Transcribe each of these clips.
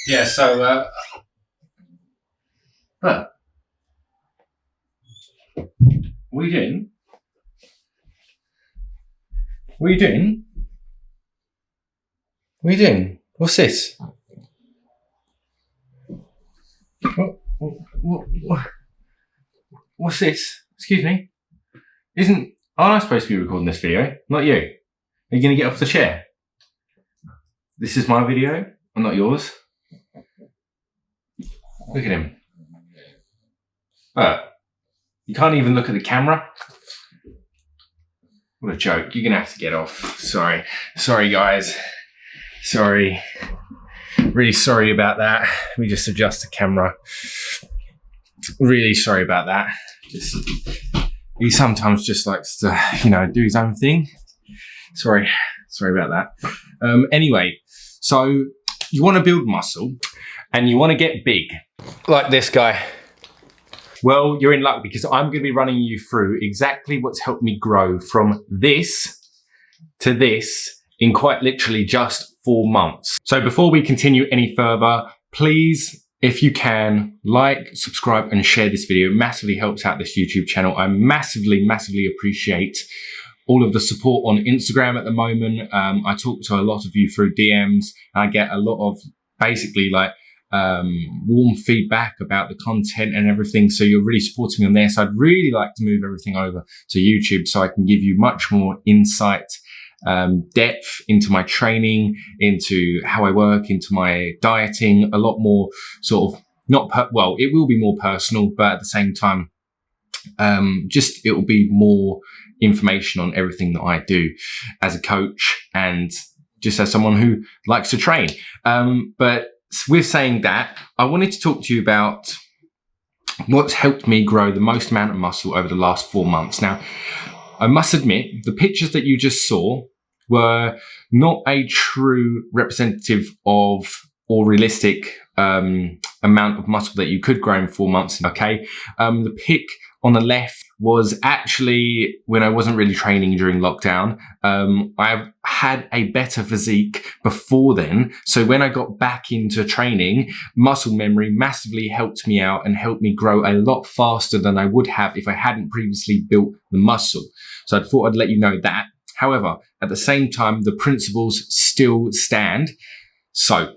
Yeah, so, but, what are you doing? What are you doing? What are you doing? What's this? What's this? Excuse me? Aren't I supposed to be recording this video? Not you. Are you going to get off the chair? This is my video, and not yours. Look at him. You can't even look at the camera. What a joke. You're going to have to get off. Sorry. Sorry, guys. Sorry. Really sorry about that. Let me just adjust the camera. Really sorry about that. He sometimes just likes to, do his own thing. Sorry about that. Anyway, so you want to build muscle and you want to get big. Like this guy. Well, you're in luck because I'm going to be running you through exactly what's helped me grow from this to this in quite literally just 4 months. So before we continue any further, please, if you can, like, subscribe and share this video. It massively helps out this YouTube channel. I massively appreciate all of the support on Instagram at the moment. I talk to a lot of you through DMs. And I get a lot of basically warm feedback about the content and everything. So you're really supporting me on there. So I'd really like to move everything over to YouTube so I can give you much more insight, depth into my training, into how I work, into my dieting, a lot more sort of it will be more personal, but at the same time, it will be more information on everything that I do as a coach and just as someone who likes to train. But with saying that, I wanted to talk to you about what's helped me grow the most amount of muscle over the last 4 months. Now, I must admit, the pictures that you just saw were not a true representative of or realistic amount of muscle that you could grow in 4 months, okay? The pic on the left was actually when I wasn't really training during lockdown. I've had a better physique before then. So when I got back into training, muscle memory massively helped me out and helped me grow a lot faster than I would have if I hadn't previously built the muscle. So I thought I'd let you know that. However, at the same time, the principles still stand. So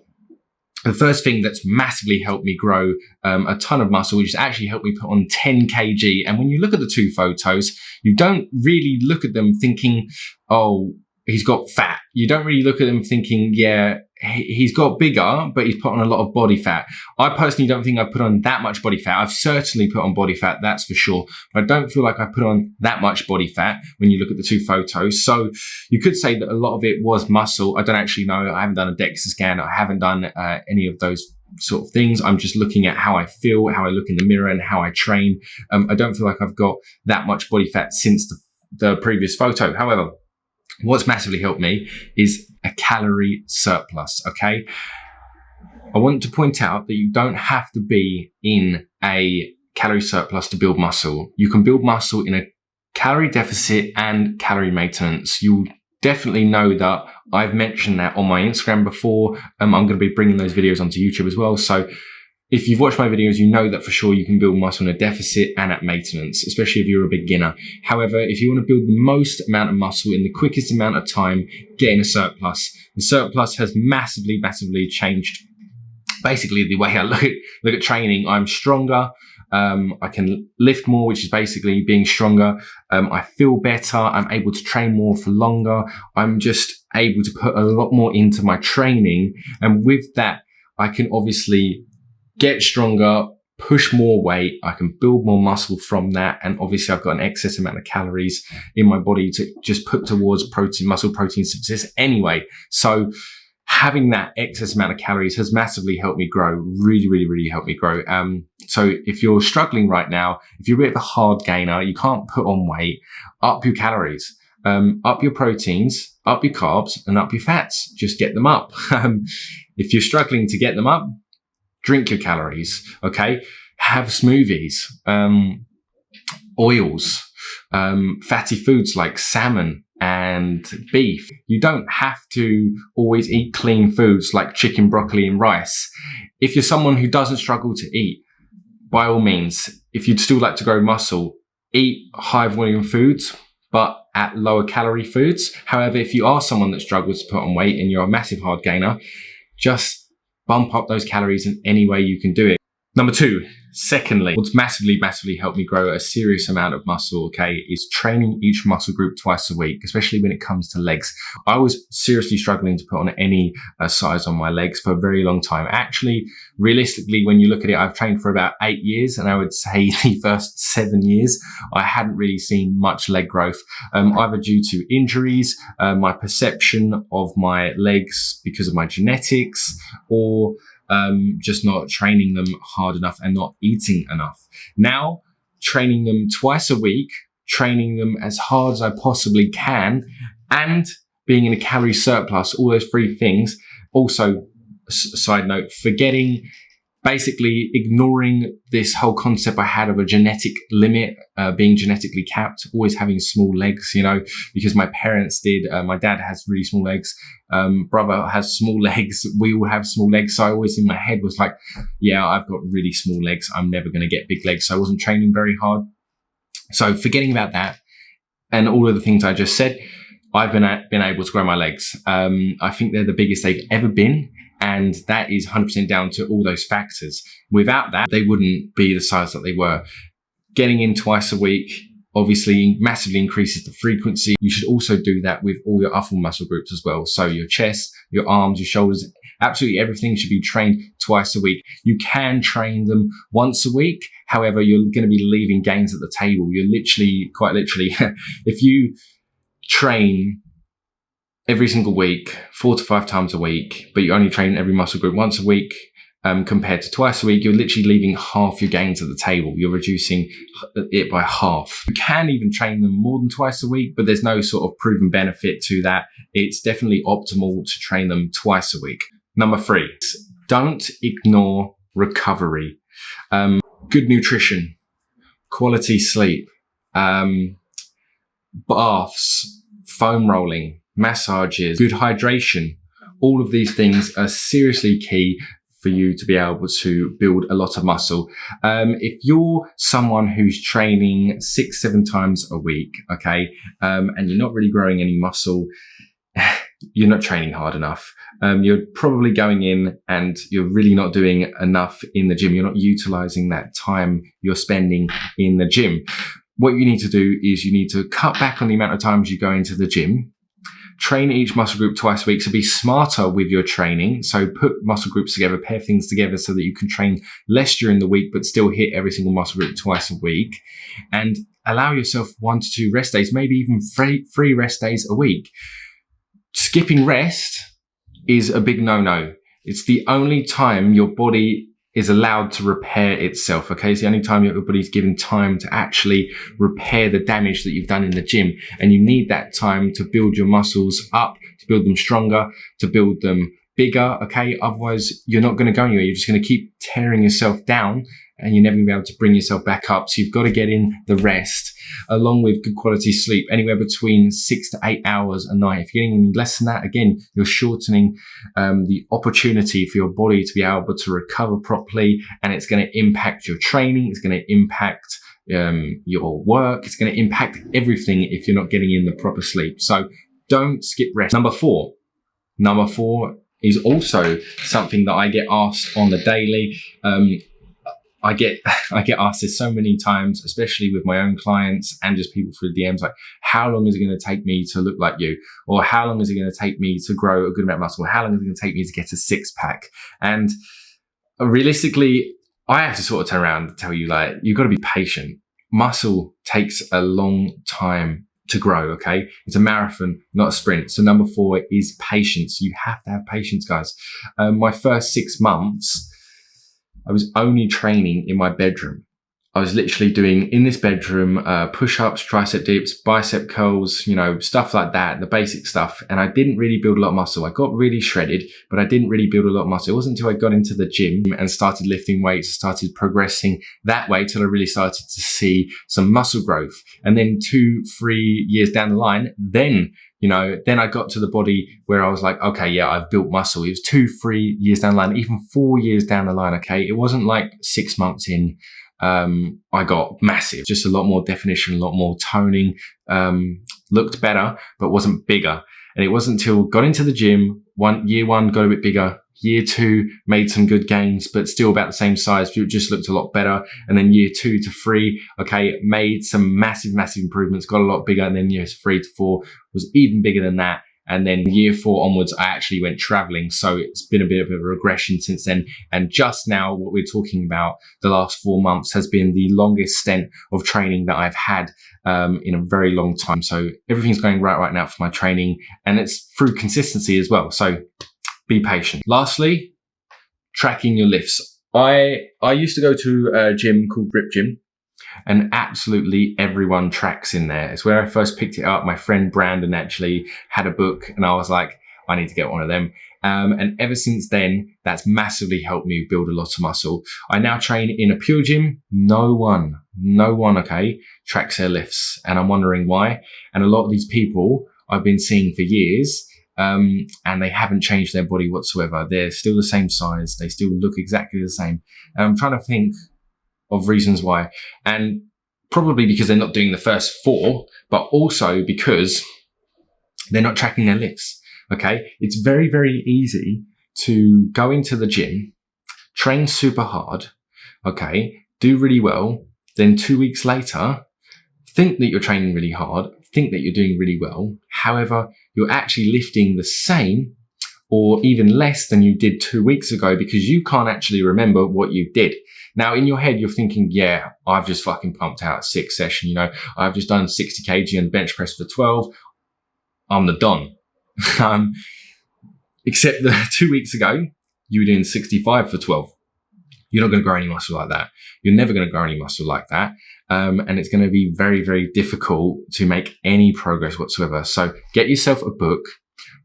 the first thing that's massively helped me grow a ton of muscle, which has actually helped me put on 10 kg. And when you look at the two photos, you don't really look at them thinking, oh, he's got fat. You don't really look at them thinking, yeah, he's got bigger, but he's put on a lot of body fat. I personally don't think I've put on that much body fat. I've certainly put on body fat, that's for sure. But I don't feel like I put on that much body fat when you look at the two photos. So you could say that a lot of it was muscle. I don't actually know. I haven't done a DEXA scan. I haven't done any of those sort of things. I'm just looking at how I feel, how I look in the mirror and how I train. I don't feel like I've got that much body fat since the previous photo. However, what's massively helped me is a calorie surplus, okay? I want to point out that you don't have to be in a calorie surplus to build muscle. You can build muscle in a calorie deficit and calorie maintenance. You'll definitely know that I've mentioned that on my Instagram before. I'm going to be bringing those videos onto YouTube as well. So if you've watched my videos, you know that for sure you can build muscle in a deficit and at maintenance, especially if you're a beginner. However, if you want to build the most amount of muscle in the quickest amount of time, get in a surplus. The surplus has massively changed basically the way I look at training. I'm stronger. I can lift more, which is basically being stronger. I feel better. I'm able to train more for longer. I'm just able to put a lot more into my training. And with that, I can obviously get stronger, push more weight, I can build more muscle from that, and obviously I've got an excess amount of calories in my body to just put towards muscle protein synthesis anyway. So having that excess amount of calories has massively helped me grow, really helped me grow. So if you're struggling right now, if you're a bit of a hard gainer, you can't put on weight, up your calories, up your proteins, up your carbs, and up your fats. Just get them up. If you're struggling to get them up, drink your calories, okay? Have smoothies, oils, fatty foods like salmon, and beef. You don't have to always eat clean foods like chicken, broccoli, and rice. If you're someone who doesn't struggle to eat, by all means, if you'd still like to grow muscle, eat high volume foods, but at lower calorie foods. However, if you are someone that struggles to put on weight and you're a massive hard gainer, just bump up those calories in any way you can do it. Number two, secondly, what's massively helped me grow a serious amount of muscle, okay, is training each muscle group twice a week, especially when it comes to legs. I was seriously struggling to put on any size on my legs for a very long time. Actually, realistically, when you look at it, I've trained for about 8 years, and I would say the first 7 years, I hadn't really seen much leg growth, either due to injuries, my perception of my legs because of my genetics, or just not training them hard enough and not eating enough. Now, training them twice a week, training them as hard as I possibly can, and being in a calorie surplus, all those three things. Also, side note, basically ignoring this whole concept I had of a genetic limit, being genetically capped, always having small legs, because my parents did. My dad has really small legs. Brother has small legs. We all have small legs. So I always in my head was like, yeah, I've got really small legs. I'm never going to get big legs. So I wasn't training very hard. So forgetting about that and all of the things I just said, I've been able to grow my legs. I think they're the biggest they've ever been. And that is 100% down to all those factors. Without that, they wouldn't be the size that they were. Getting in twice a week obviously massively increases the frequency. You should also do that with all your upper muscle groups as well. So your chest, your arms, your shoulders, absolutely everything should be trained twice a week. You can train them once a week. However, you're going to be leaving gains at the table. You're quite literally, if you train every single week, 4 to 5 times a week, but you only train every muscle group once a week, compared to twice a week, you're literally leaving half your gains at the table. You're reducing it by half. You can even train them more than twice a week, but there's no sort of proven benefit to that. It's definitely optimal to train them twice a week. Number 3, don't ignore recovery. Good nutrition, quality sleep, baths, foam rolling, massages, good hydration. All of these things are seriously key for you to be able to build a lot of muscle. If you're someone who's training 6-7 times a week, okay, and you're not really growing any muscle, you're not training hard enough. You're probably going in and you're really not doing enough in the gym. You're not utilizing that time you're spending in the gym. What you need to do is you need to cut back on the amount of times you go into the gym. Train each muscle group twice a week. So be smarter with your training. So put muscle groups together, pair things together so that you can train less during the week, but still hit every single muscle group twice a week. And allow yourself 1 to 2 rest days, maybe even 3 rest days a week. Skipping rest is a big no-no. It's the only time your body is allowed to repair itself, okay? It's the only time your body's given time to actually repair the damage that you've done in the gym. And you need that time to build your muscles up, to build them stronger, to build them bigger, okay? Otherwise, you're not gonna go anywhere. You're just gonna keep tearing yourself down and you're never gonna be able to bring yourself back up. So you've got to get in the rest along with good quality sleep, anywhere between 6 to 8 hours a night. If you're getting any less than that, again, you're shortening the opportunity for your body to be able to recover properly, and it's going to impact your training. It's going to impact your work. It's going to impact everything if you're not getting in the proper sleep. So don't skip rest. Number four is also something that I get asked on the daily. I get asked this so many times, especially with my own clients and just people through DMs, like, how long is it going to take me to look like you? Or how long is it going to take me to grow a good amount of muscle? Or how long is it going to take me to get a 6-pack? And realistically, I have to sort of turn around and tell you, like, you've got to be patient. Muscle takes a long time to grow, okay? It's a marathon, not a sprint. So number 4 is patience. You have to have patience, guys. My first 6 months, I was only training in my bedroom. I was literally doing in this bedroom, push-ups, tricep dips, bicep curls, you know, stuff like that, the basic stuff. And I didn't really build a lot of muscle. I got really shredded, but I didn't really build a lot of muscle. It wasn't until I got into the gym and started lifting weights, started progressing that way till I really started to see some muscle growth. And then 2-3 years down the line, then I got to the body where I was like, okay, yeah, I've built muscle. It was 2-3 years down the line, even 4 years down the line. Okay. It wasn't like 6 months in. I got massive, just a lot more definition, a lot more toning, looked better, but wasn't bigger. And it wasn't until got into the gym, year one, got a bit bigger. Year 2, made some good gains, but still about the same size. It just looked a lot better. And then year 2 to 3, okay, made some massive improvements, got a lot bigger. And then years 3 to 4 was even bigger than that. And then year 4 onwards, I actually went traveling. So it's been a bit of a regression since then. And just now, what we're talking about, the last 4 months has been the longest stint of training that I've had in a very long time. So everything's going right now for my training, and it's through consistency as well. So be patient. Lastly, tracking your lifts. I used to go to a gym called Grip Gym, and absolutely everyone tracks in there. It's where I first picked it up. My friend Brandon actually had a book, and I was like, I need to get one of them. And ever since then, that's massively helped me build a lot of muscle. I now train in a pure gym. No one, okay, tracks their lifts. And I'm wondering why. And a lot of these people I've been seeing for years, and they haven't changed their body whatsoever. They're still the same size. They still look exactly the same. And I'm trying to think of reasons why. And probably because they're not doing the first 4, but also because they're not tracking their lifts. Okay. It's very easy to go into the gym, train super hard. Okay. Do really well. Then 2 weeks later, think that you're training really hard, think that you're doing really well. However, you're actually lifting the same or even less than you did 2 weeks ago because you can't actually remember what you did. Now, in your head, you're thinking, yeah, I've just fucking pumped out a 6 session. You know, I've just done 60 kg on the bench press for 12. I'm the don. Except that 2 weeks ago, you were doing 65 for 12. You're not going to grow any muscle like that. You're never going to grow any muscle like that. And it's going to be very difficult to make any progress whatsoever. So get yourself a book,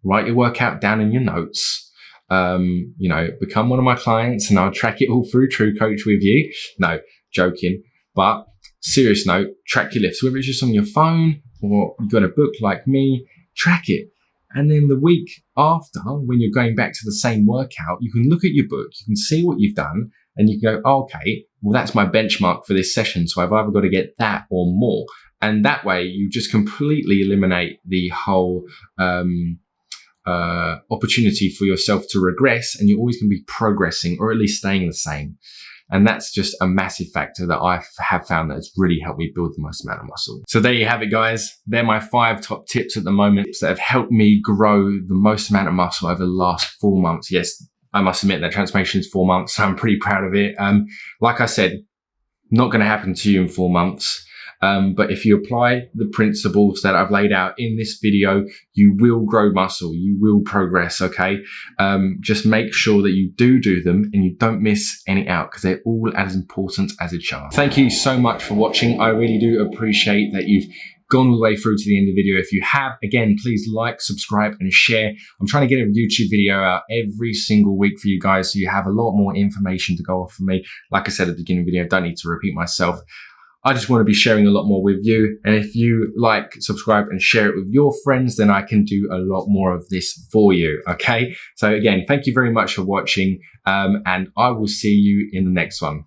write your workout down in your notes. Become one of my clients and I'll track it all through True Coach with you. No, joking. But serious note, track your lifts, whether it's just on your phone or you've got a book like me, track it. And then the week after, when you're going back to the same workout, you can look at your book, you can see what you've done, and you can go, oh, okay, well, that's my benchmark for this session. So I've either got to get that or more. And that way you just completely eliminate the whole opportunity for yourself to regress, and you're always going to be progressing or at least staying the same. And that's just a massive factor that I have found that has really helped me build the most amount of muscle. So there you have it, guys. They're my 5 top tips at the moment that have helped me grow the most amount of muscle over the last 4 months. Yes, I must admit that transformation is 4 months. So I'm pretty proud of it. Like I said, not going to happen to you in 4 months. But if you apply the principles that I've laid out in this video, you will grow muscle, you will progress, okay? Just make sure that you do them and you don't miss any out because they're all as important as a chart. Thank you so much for watching. I really do appreciate that you've gone all the way through to the end of the video. If you have, again, please like, subscribe and share. I'm trying to get a YouTube video out every single week for you guys so you have a lot more information to go off from me. Like I said at the beginning of the video, I don't need to repeat myself. I just want to be sharing a lot more with you. And if you like, subscribe and share it with your friends, then I can do a lot more of this for you. Okay. So again, thank you very much for watching. And I will see you in the next one.